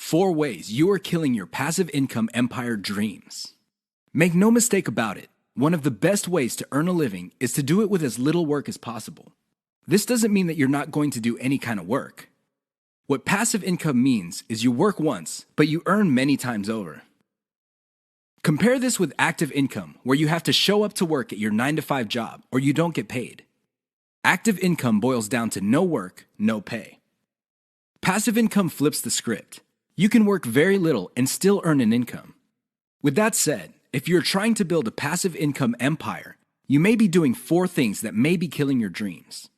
4 ways you are killing your passive income empire dreams. Make no mistake about it, one of the best ways to earn a living is to do it with as little work as possible. This doesn't mean that you're not going to do any kind of work. What passive income means is you work once, but you earn many times over. Compare this with active income, where you have to show up to work at your 9-to-5 job or you don't get paid. Active income boils down to no work, no pay. Passive income flips the script. You can work very little and still earn an income. With that said, if you're trying to build a passive income empire, you may be doing 4 things that may be killing your dreams.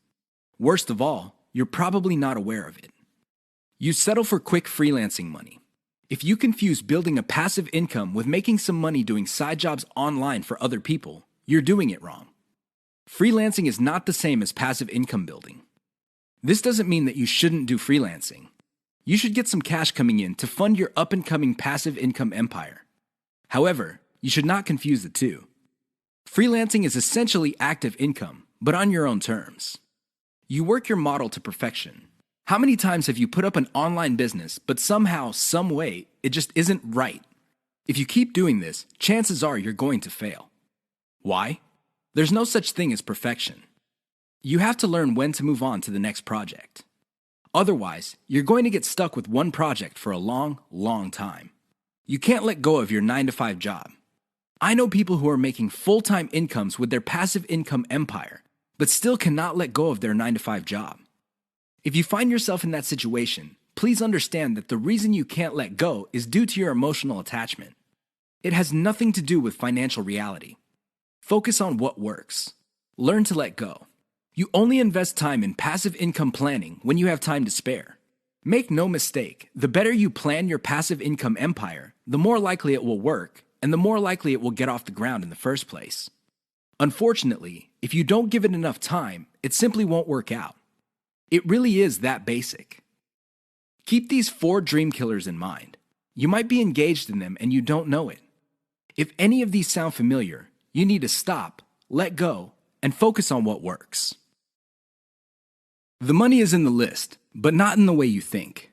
Worst of all, you're probably not aware of it. You settle for quick freelancing money. If you confuse building a passive income with making some money doing side jobs online for other people, you're doing it wrong. Freelancing is not the same as passive income building. This doesn't mean that you shouldn't do freelancing. You should get some cash coming in to fund your up-and-coming passive income empire. However, you should not confuse the two. Freelancing is essentially active income, but on your own terms. You work your model to perfection. How many times have you put up an online business, but somehow, some way, it just isn't right? If you keep doing this, chances are you're going to fail. Why? There's no such thing as perfection. You have to learn when to move on to the next project. Otherwise, you're going to get stuck with one project for a long, long time. You can't let go of your 9-to-5 job. I know people who are making full-time incomes with their passive income empire, but still cannot let go of their 9-to-5 job. If you find yourself in that situation, please understand that the reason you can't let go is due to your emotional attachment. It has nothing to do with financial reality. Focus on what works. Learn to let go. You only invest time in passive income planning when you have time to spare. Make no mistake, the better you plan your passive income empire, the more likely it will work, and the more likely it will get off the ground in the first place. Unfortunately, if you don't give it enough time, it simply won't work out. It really is that basic. Keep these 4 dream killers in mind. You might be engaged in them and you don't know it. If any of these sound familiar, you need to stop, let go, and focus on what works. The money is in the list, but not in the way you think.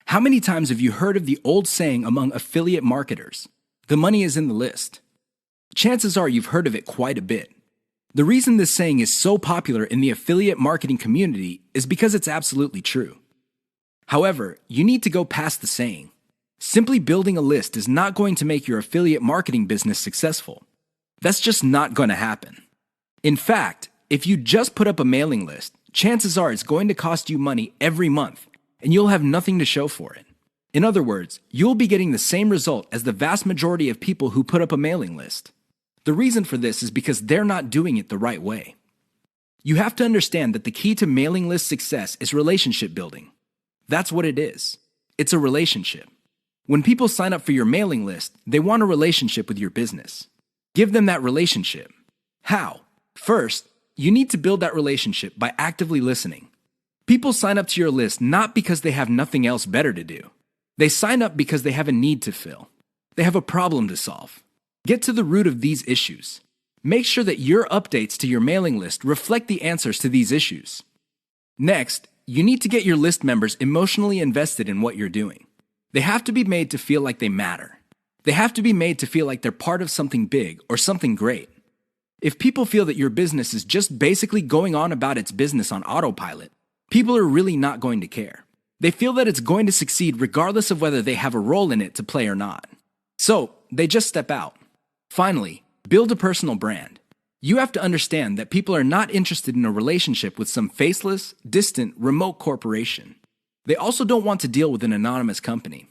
How many times have you heard of the old saying among affiliate marketers, "The money is in the list"? Chances are you've heard of it quite a bit. The reason this saying is so popular in the affiliate marketing community is because it's absolutely true. However, you need to go past the saying. Simply building a list is not going to make your affiliate marketing business successful. That's just not going to happen. In fact, if you just put up a mailing list, chances are it's going to cost you money every month, and you'll have nothing to show for it. In other words, you'll be getting the same result as the vast majority of people who put up a mailing list. The reason for this is because they're not doing it the right way. You have to understand that the key to mailing list success is relationship building. That's what it is. It's a relationship. When people sign up for your mailing list, they want a relationship with your business. Give them that relationship. How? First, you need to build that relationship by actively listening. People sign up to your list not because they have nothing else better to do. They sign up because they have a need to fill. They have a problem to solve. Get to the root of these issues. Make sure that your updates to your mailing list reflect the answers to these issues. Next, you need to get your list members emotionally invested in what you're doing. They have to be made to feel like they matter. They have to be made to feel like they're part of something big or something great. If people feel that your business is just basically going on about its business on autopilot, people are really not going to care. They feel that it's going to succeed regardless of whether they have a role in it to play or not. So, they just step out. Finally, build a personal brand. You have to understand that people are not interested in a relationship with some faceless, distant, remote corporation. They also don't want to deal with an anonymous company.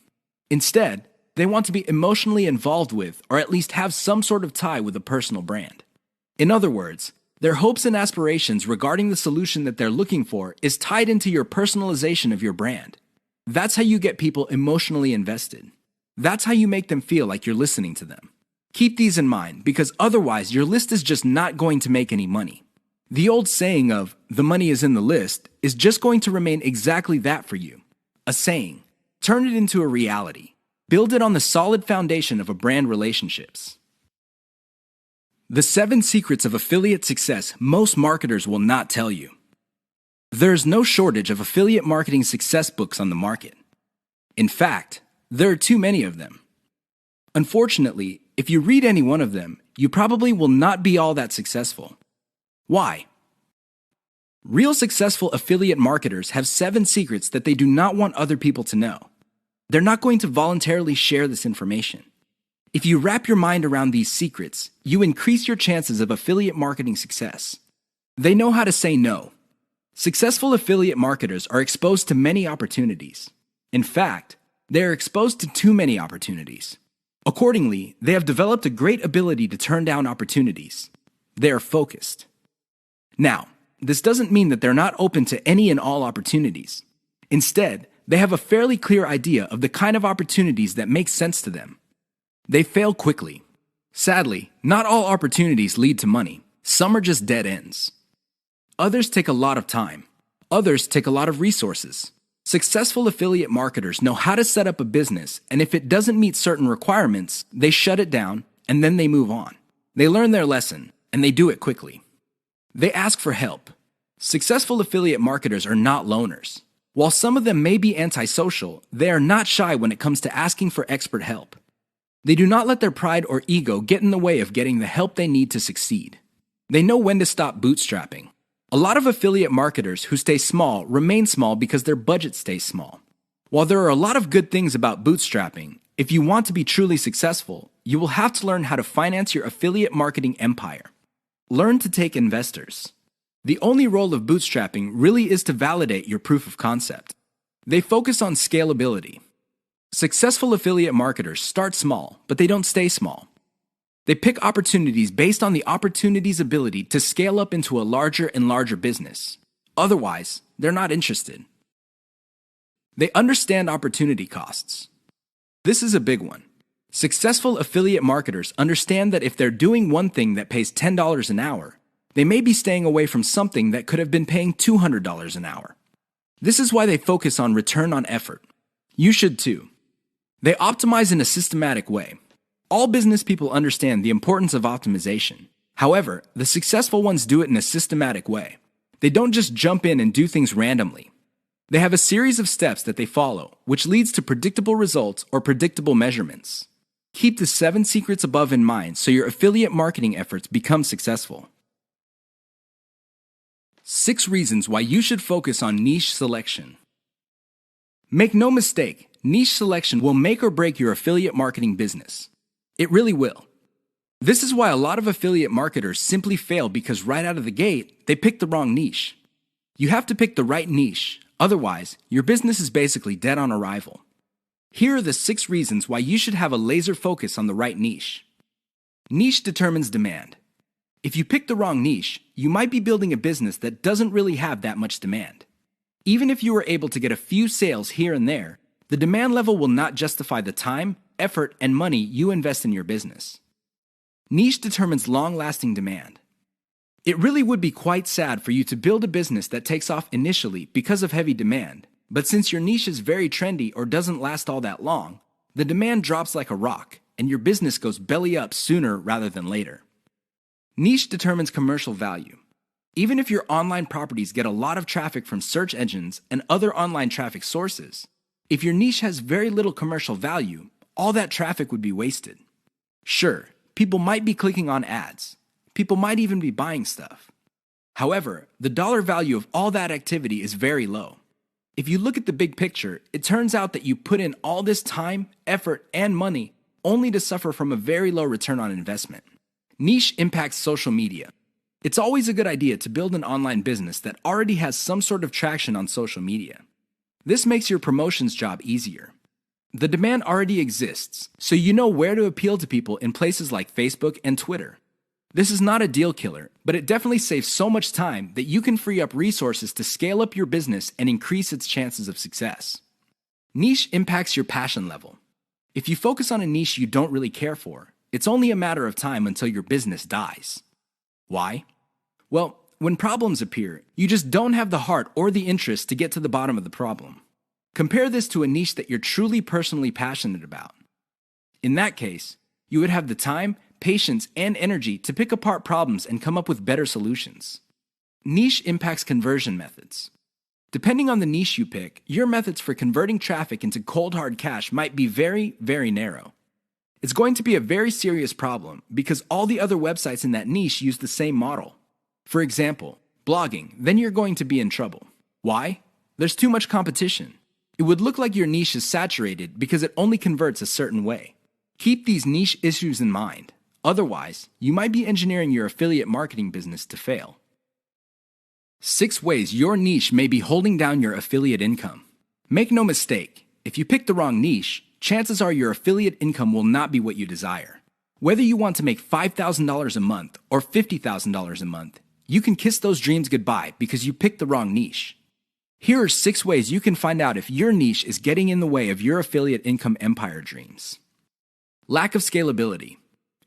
Instead, they want to be emotionally involved with, or at least have some sort of tie with a personal brand. In other words, their hopes and aspirations regarding the solution that they're looking for is tied into your personalization of your brand. That's how you get people emotionally invested. That's how you make them feel like you're listening to them. Keep these in mind, because otherwise your list is just not going to make any money. The old saying of, "the money is in the list," is just going to remain exactly that for you. A saying. Turn it into a reality. Build it on the solid foundation of a brand relationships. The 7 secrets of affiliate success most marketers will not tell you. There is no shortage of affiliate marketing success books on the market. In fact, There are too many of them. Unfortunately, if you read any one of them, you probably will not be all that successful. Why? Real successful affiliate marketers have 7 secrets that they do not want other people to know. They're not going to voluntarily share this information. If you wrap your mind around these secrets, you increase your chances of affiliate marketing success. They know how to say no. Successful affiliate marketers are exposed to many opportunities. In fact, they are exposed to too many opportunities. Accordingly, they have developed a great ability to turn down opportunities. They are focused. Now, this doesn't mean that they're not open to any and all opportunities. Instead, they have a fairly clear idea of the kind of opportunities that make sense to them. They fail quickly. Sadly, not all opportunities lead to money. Some are just dead ends. Others take a lot of time. Others take a lot of resources. Successful affiliate marketers know how to set up a business, and if it doesn't meet certain requirements, they shut it down, and then they move on. They learn their lesson, and they do it quickly. They ask for help. Successful affiliate marketers are not loners. While some of them may be antisocial, they are not shy when it comes to asking for expert help. They do not let their pride or ego get in the way of getting the help they need to succeed. They know when to stop bootstrapping. A lot of affiliate marketers who stay small remain small because their budget stays small. While there are a lot of good things about bootstrapping, if you want to be truly successful, you will have to learn how to finance your affiliate marketing empire. Learn to take investors. The only role of bootstrapping really is to validate your proof of concept. They focus on scalability. Successful affiliate marketers start small, but they don't stay small. They pick opportunities based on the opportunity's ability to scale up into a larger and larger business. Otherwise, they're not interested. They understand opportunity costs. This is a big one. Successful affiliate marketers understand that if they're doing one thing that pays $10 an hour, they may be staying away from something that could have been paying $200 an hour. This is why they focus on return on effort. You should too. They optimize in a systematic way. All business people understand the importance of optimization. However, the successful ones do it in a systematic way. They don't just jump in and do things randomly. They have a series of steps that they follow, which leads to predictable results or predictable measurements. Keep the 7 secrets above in mind so your affiliate marketing efforts become successful. 6 reasons why you should focus on niche selection. Make no mistake, niche selection will make or break your affiliate marketing business. It really will. This is why a lot of affiliate marketers simply fail because right out of the gate, they pick the wrong niche. You have to pick the right niche, otherwise, your business is basically dead on arrival. Here are the 6 reasons why you should have a laser focus on the right niche. Niche determines demand. If you pick the wrong niche, you might be building a business that doesn't really have that much demand. Even if you were able to get a few sales here and there, the demand level will not justify the time, effort, and money you invest in your business. Niche determines long-lasting demand. It really would be quite sad for you to build a business that takes off initially because of heavy demand, but since your niche is very trendy or doesn't last all that long, the demand drops like a rock, and your business goes belly up sooner rather than later. Niche determines commercial value. Even if your online properties get a lot of traffic from search engines and other online traffic sources, if your niche has very little commercial value, all that traffic would be wasted. Sure, people might be clicking on ads. People might even be buying stuff. However, the dollar value of all that activity is very low. If you look at the big picture, it turns out that you put in all this time, effort, and money only to suffer from a very low return on investment. Niche impacts social media. It's always a good idea to build an online business that already has some sort of traction on social media. This makes your promotions job easier. The demand already exists, so you know where to appeal to people in places like Facebook and Twitter. This is not a deal killer, but it definitely saves so much time that you can free up resources to scale up your business and increase its chances of success. Niche impacts your passion level. If you focus on a niche you don't really care for, it's only a matter of time until your business dies. Why? Well, when problems appear, you just don't have the heart or the interest to get to the bottom of the problem. Compare this to a niche that you're truly personally passionate about. In that case, you would have the time, patience, and energy to pick apart problems and come up with better solutions. Niche impacts conversion methods. Depending on the niche you pick, your methods for converting traffic into cold hard cash might be very, very narrow. It's going to be a very serious problem because all the other websites in that niche use the same model. For example, blogging, then you're going to be in trouble. Why? There's too much competition. It would look like your niche is saturated because it only converts a certain way. Keep these niche issues in mind. Otherwise, you might be engineering your affiliate marketing business to fail. 6 ways your niche may be holding down your affiliate income. Make no mistake, if you pick the wrong niche, chances are your affiliate income will not be what you desire. Whether you want to make $5,000 a month or $50,000 a month, you can kiss those dreams goodbye because you picked the wrong niche. Here are 6 ways you can find out if your niche is getting in the way of your affiliate income empire dreams. Lack of scalability.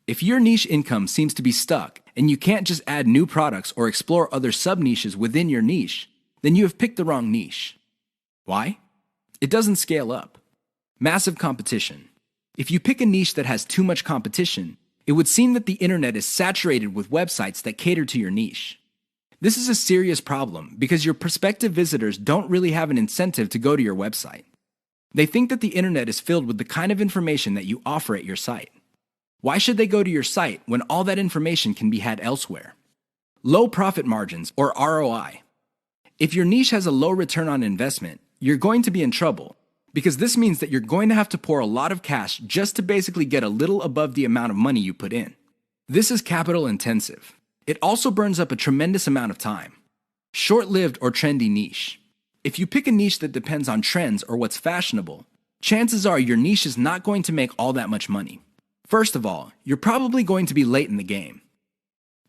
If your niche income seems to be stuck and you can't just add new products or explore other sub-niches within your niche, then you have picked the wrong niche. Why? It doesn't scale up. Massive competition. If you pick a niche that has too much competition, it would seem that the internet is saturated with websites that cater to your niche. This is a serious problem because your prospective visitors don't really have an incentive to go to your website. They think that the internet is filled with the kind of information that you offer at your site. Why should they go to your site when all that information can be had elsewhere? Low profit margins, or ROI. If your niche has a low return on investment, you're going to be in trouble because this means that you're going to have to pour a lot of cash just to basically get a little above the amount of money you put in. This is capital intensive. It also burns up a tremendous amount of time. Short-lived or trendy niche. If you pick a niche that depends on trends or what's fashionable, chances are your niche is not going to make all that much money. First of all, you're probably going to be late in the game.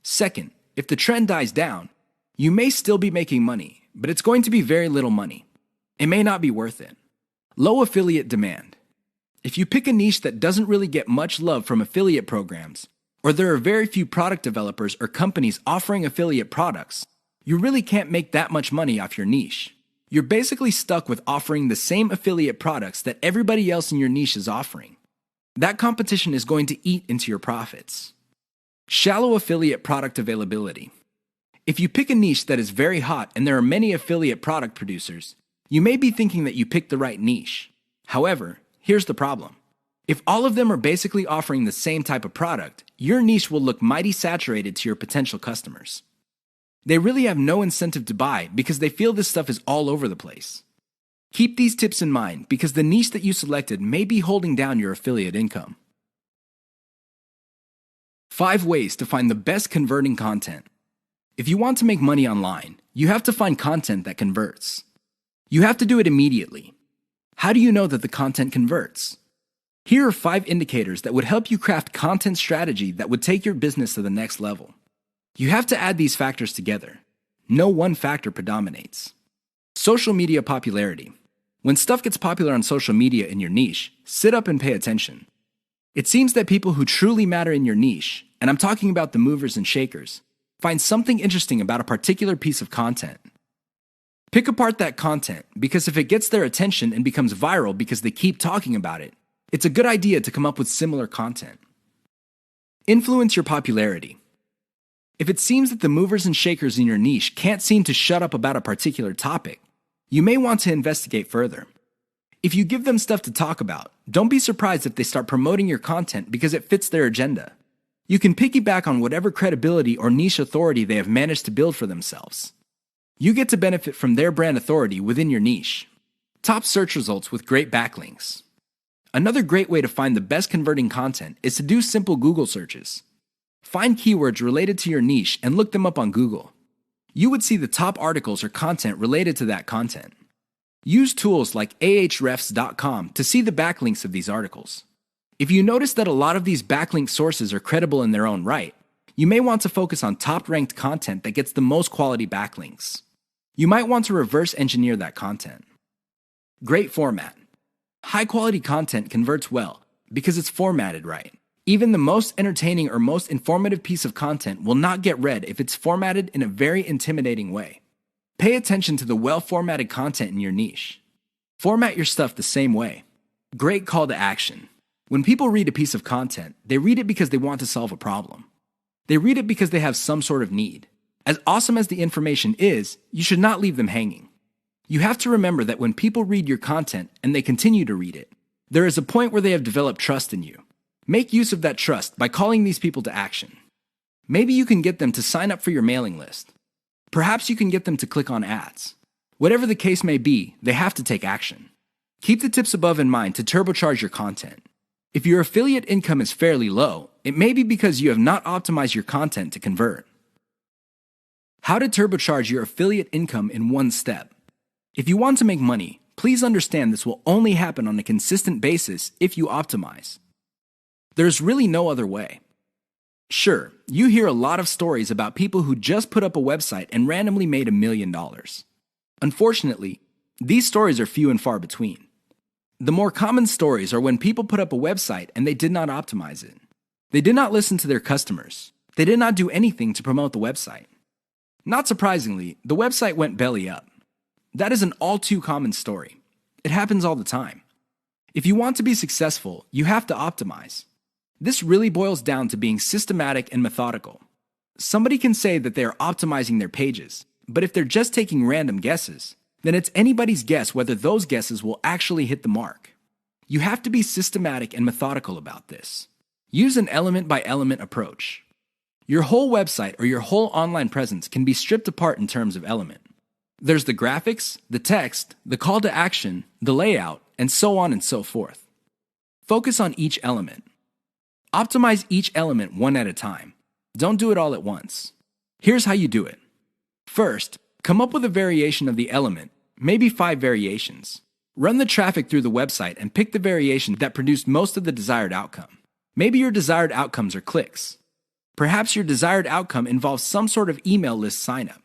Second, if the trend dies down, you may still be making money, but it's going to be very little money. It may not be worth it. Low affiliate demand. If you pick a niche that doesn't really get much love from affiliate programs, or there are very few product developers or companies offering affiliate products, you really can't make that much money off your niche. You're basically stuck with offering the same affiliate products that everybody else in your niche is offering. That competition is going to eat into your profits. Shallow affiliate product availability. If you pick a niche that is very hot and there are many affiliate product producers, you may be thinking that you picked the right niche. However, here's the problem. If all of them are basically offering the same type of product, your niche will look mighty saturated to your potential customers. They really have no incentive to buy because they feel this stuff is all over the place. Keep these tips in mind because the niche that you selected may be holding down your affiliate income. 5 ways to find the best converting content. If you want to make money online, you have to find content that converts. You have to do it immediately. How do you know that the content converts? Here are 5 indicators that would help you craft content strategy that would take your business to the next level. You have to add these factors together. No one factor predominates. Social media popularity. When stuff gets popular on social media in your niche, sit up and pay attention. It seems that people who truly matter in your niche, and I'm talking about the movers and shakers, find something interesting about a particular piece of content. Pick apart that content because if it gets their attention and becomes viral because they keep talking about it, it's a good idea to come up with similar content. Influence your popularity. If it seems that the movers and shakers in your niche can't seem to shut up about a particular topic, you may want to investigate further. If you give them stuff to talk about, don't be surprised if they start promoting your content because it fits their agenda. You can piggyback on whatever credibility or niche authority they have managed to build for themselves. You get to benefit from their brand authority within your niche. Top search results with great backlinks. Another great way to find the best converting content is to do simple Google searches. Find keywords related to your niche and look them up on Google. You would see the top articles or content related to that content. Use tools like ahrefs.com to see the backlinks of these articles. If you notice that a lot of these backlink sources are credible in their own right, you may want to focus on top-ranked content that gets the most quality backlinks. You might want to reverse engineer that content. Great format. High-quality content converts well because it's formatted right. Even the most entertaining or most informative piece of content will not get read if it's formatted in a very intimidating way. Pay attention to the well-formatted content in your niche. Format your stuff the same way. Great call to action. When people read a piece of content, they read it because they want to solve a problem. They read it because they have some sort of need. As awesome as the information is, you should not leave them hanging. You have to remember that when people read your content and they continue to read it, there is a point where they have developed trust in you. Make use of that trust by calling these people to action. Maybe you can get them to sign up for your mailing list. Perhaps you can get them to click on ads. Whatever the case may be, they have to take action. Keep the tips above in mind to turbocharge your content. If your affiliate income is fairly low, it may be because you have not optimized your content to convert. How to turbocharge your affiliate income in one step. If you want to make money, please understand this will only happen on a consistent basis if you optimize. There's really no other way. Sure, you hear a lot of stories about people who just put up a website and randomly made $1 million. Unfortunately, these stories are few and far between. The more common stories are when people put up a website and they did not optimize it. They did not listen to their customers. They did not do anything to promote the website. Not surprisingly, the website went belly up. That is an all too common story. It happens all the time. If you want to be successful, you have to optimize. This really boils down to being systematic and methodical. Somebody can say that they are optimizing their pages, but if they're just taking random guesses, then it's anybody's guess whether those guesses will actually hit the mark. You have to be systematic and methodical about this. Use an element-by-element approach. Your whole website or your whole online presence can be stripped apart in terms of element. There's the graphics, the text, the call to action, the layout, and so on and so forth. Focus on each element. Optimize each element one at a time. Don't do it all at once. Here's how you do it. First, come up with a variation of the element, maybe 5 variations. Run the traffic through the website and pick the variation that produced most of the desired outcome. Maybe your desired outcomes are clicks. Perhaps your desired outcome involves some sort of email list signup.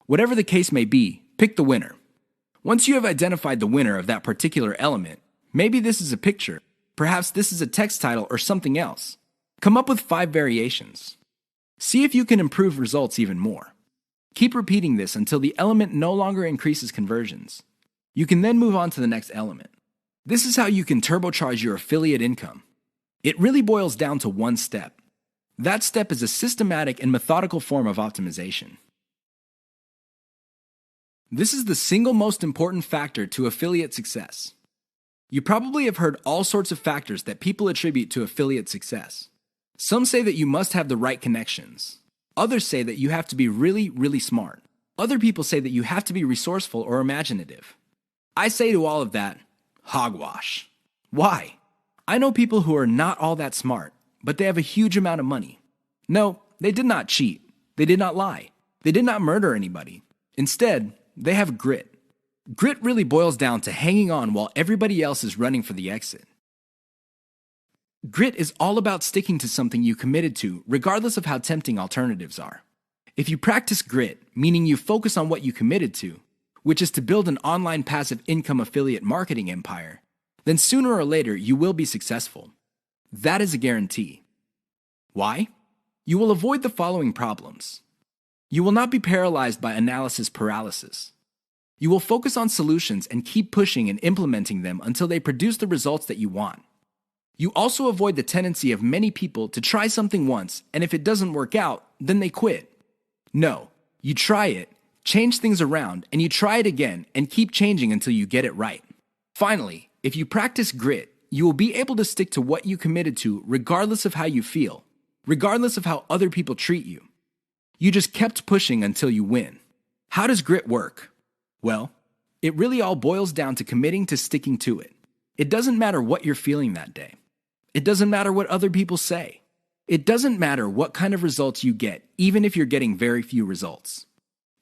Whatever the case may be, pick the winner. Once you have identified the winner of that particular element, maybe this is a picture, perhaps this is a text title or something else. Come up with 5 variations. See if you can improve results even more. Keep repeating this until the element no longer increases conversions. You can then move on to the next element. This is how you can turbocharge your affiliate income. It really boils down to one step. That step is a systematic and methodical form of optimization. This is the single most important factor to affiliate success. You probably have heard all sorts of factors that people attribute to affiliate success. Some say that you must have the right connections. Others say that you have to be really, really smart. Other people say that you have to be resourceful or imaginative. I say to all of that, hogwash. Why? I know people who are not all that smart, but they have a huge amount of money. No, they did not cheat. They did not lie. They did not murder anybody. Instead, they have grit. Grit really boils down to hanging on while everybody else is running for the exit. Grit is all about sticking to something you committed to, regardless of how tempting alternatives are. If you practice grit, meaning you focus on what you committed to, which is to build an online passive income affiliate marketing empire, then sooner or later you will be successful. That is a guarantee. Why? You will avoid the following problems. You will not be paralyzed by analysis paralysis. You will focus on solutions and keep pushing and implementing them until they produce the results that you want. You also avoid the tendency of many people to try something once, and if it doesn't work out, then they quit. No, you try it, change things around, and you try it again and keep changing until you get it right. Finally, if you practice grit, you will be able to stick to what you committed to regardless of how you feel, regardless of how other people treat you. You just kept pushing until you win. How does grit work? Well, it really all boils down to committing to sticking to it. It doesn't matter what you're feeling that day. It doesn't matter what other people say. It doesn't matter what kind of results you get, even if you're getting very few results.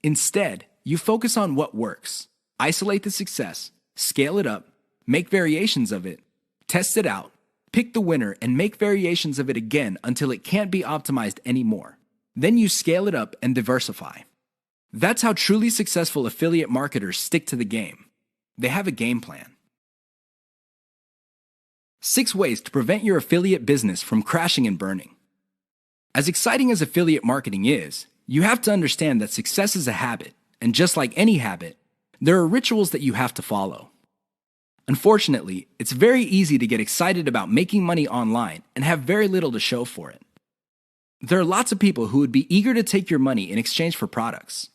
Instead, you focus on what works. Isolate the success, scale it up, make variations of it, test it out, pick the winner, and make variations of it again until it can't be optimized anymore. Then you scale it up and diversify. That's how truly successful affiliate marketers stick to the game. They have a game plan. 6 ways to prevent your affiliate business from crashing and burning. As exciting as affiliate marketing is, you have to understand that success is a habit, and just like any habit, there are rituals that you have to follow. Unfortunately, it's very easy to get excited about making money online and have very little to show for it. There are lots of people who would be eager to take your money in exchange for products.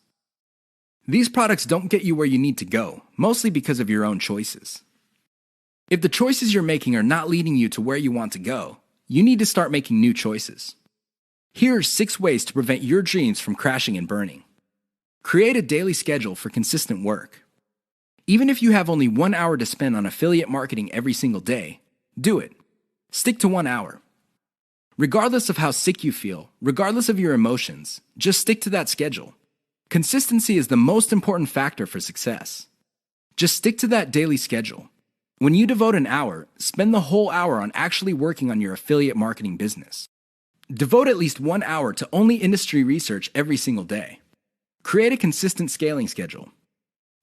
These products don't get you where you need to go, mostly because of your own choices. If the choices you're making are not leading you to where you want to go, you need to start making new choices. Here are 6 ways to prevent your dreams from crashing and burning. Create a daily schedule for consistent work. Even if you have only 1 hour to spend on affiliate marketing every single day, do it. Stick to 1 hour. Regardless of how sick you feel, regardless of your emotions, just stick to that schedule. Consistency is the most important factor for success. Just stick to that daily schedule. When you devote an hour, spend the whole hour on actually working on your affiliate marketing business. Devote at least 1 hour to only industry research every single day. Create a consistent scaling schedule.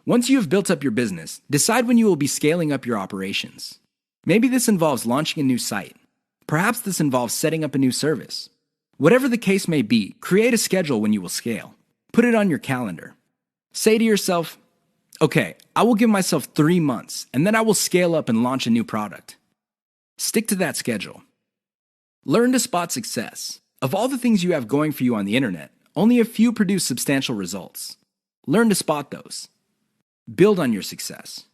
Once you have built up your business, decide when you will be scaling up your operations. Maybe this involves launching a new site. Perhaps this involves setting up a new service. Whatever the case may be, create a schedule when you will scale. Put it on your calendar. Say to yourself, okay, I will give myself 3 months, and then I will scale up and launch a new product. Stick to that schedule. Learn to spot success. Of all the things you have going for you on the internet, only a few produce substantial results. Learn to spot those. Build on your success.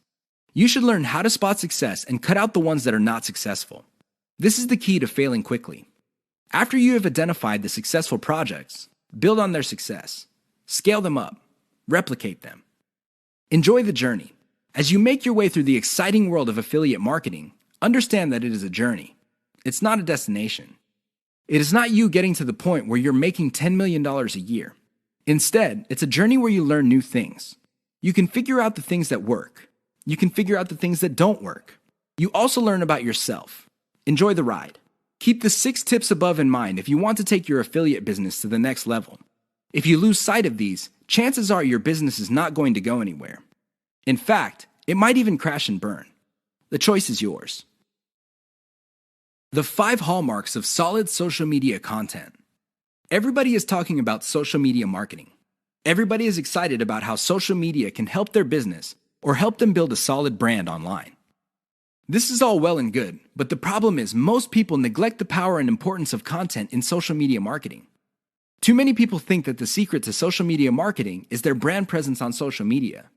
You should learn how to spot success and cut out the ones that are not successful. This is the key to failing quickly. After you have identified the successful projects, build on their success. Scale them up. Replicate them. Enjoy the journey. As you make your way through the exciting world of affiliate marketing, understand that it is a journey. It's not a destination. It is not you getting to the point where you're making $10 million a year. Instead, it's a journey where you learn new things. You can figure out the things that work. You can figure out the things that don't work. You also learn about yourself. Enjoy the ride. Keep the 6 tips above in mind if you want to take your affiliate business to the next level. If you lose sight of these, chances are your business is not going to go anywhere. In fact, it might even crash and burn. The choice is yours. The 5 hallmarks of solid social media content. Everybody is talking about social media marketing. Everybody is excited about how social media can help their business or help them build a solid brand online. This is all well and good, but the problem is most people neglect the power and importance of content in social media marketing. Too many people think that the secret to social media marketing is their brand presence on social media.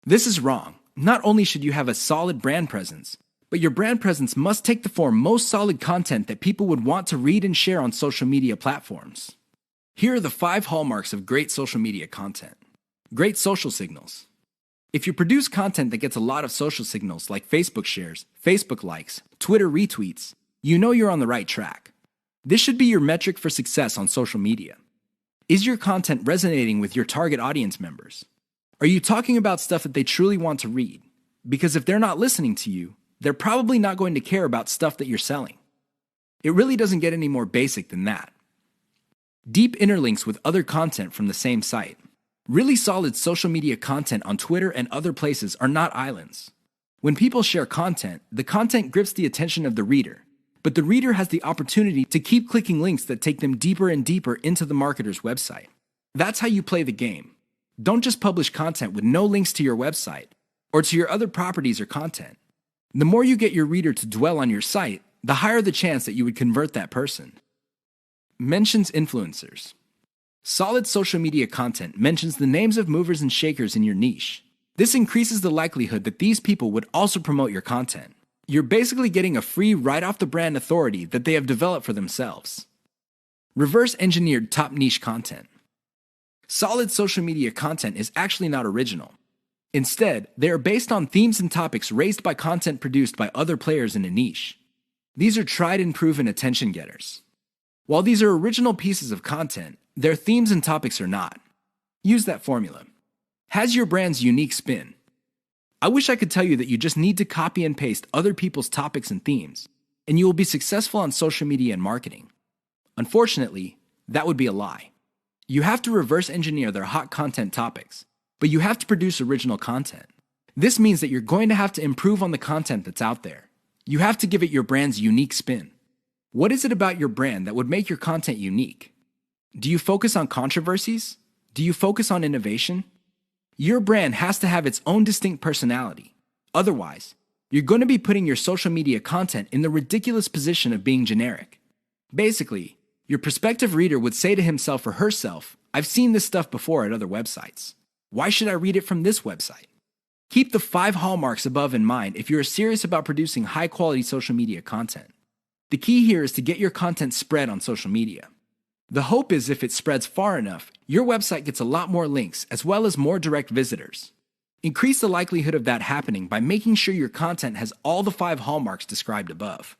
This is wrong. Not only should you have a solid brand presence, but your brand presence must take the form most solid content that people would want to read and share on social media platforms. Here are the 5 hallmarks of great social media content. Great social signals. If you produce content that gets a lot of social signals like Facebook shares, Facebook likes, Twitter retweets, you know you're on the right track. This should be your metric for success on social media. Is your content resonating with your target audience members? Are you talking about stuff that they truly want to read? Because if they're not listening to you, they're probably not going to care about stuff that you're selling. It really doesn't get any more basic than that. Deep interlinks with other content from the same site. Really solid social media content on Twitter and other places are not islands. When people share content, the content grips the attention of the reader, but the reader has the opportunity to keep clicking links that take them deeper and deeper into the marketer's website. That's how you play the game. Don't just publish content with no links to your website or to your other properties or content. The more you get your reader to dwell on your site, the higher the chance that you would convert that person. Mentions influencers. Solid social media content mentions the names of movers and shakers in your niche. This increases the likelihood that these people would also promote your content. You're basically getting a free right-off-the-brand authority that they have developed for themselves. Reverse-engineered top niche content. Solid social media content is actually not original. Instead, they are based on themes and topics raised by content produced by other players in a niche. These are tried and proven attention getters. While these are original pieces of content, their themes and topics are not. Use that formula. Has your brand's unique spin. I wish I could tell you that you just need to copy and paste other people's topics and themes, and you will be successful on social media and marketing. Unfortunately, that would be a lie. You have to reverse engineer their hot content topics, but you have to produce original content. This means that you're going to have to improve on the content that's out there. You have to give it your brand's unique spin. What is it about your brand that would make your content unique? Do you focus on controversies? Do you focus on innovation? Your brand has to have its own distinct personality. Otherwise, you're going to be putting your social media content in the ridiculous position of being generic. Basically, your prospective reader would say to himself or herself, I've seen this stuff before at other websites. Why should I read it from this website? Keep the 5 hallmarks above in mind if you're serious about producing high-quality social media content. The key here is to get your content spread on social media. The hope is if it spreads far enough, your website gets a lot more links as well as more direct visitors. Increase the likelihood of that happening by making sure your content has all the 5 hallmarks described above.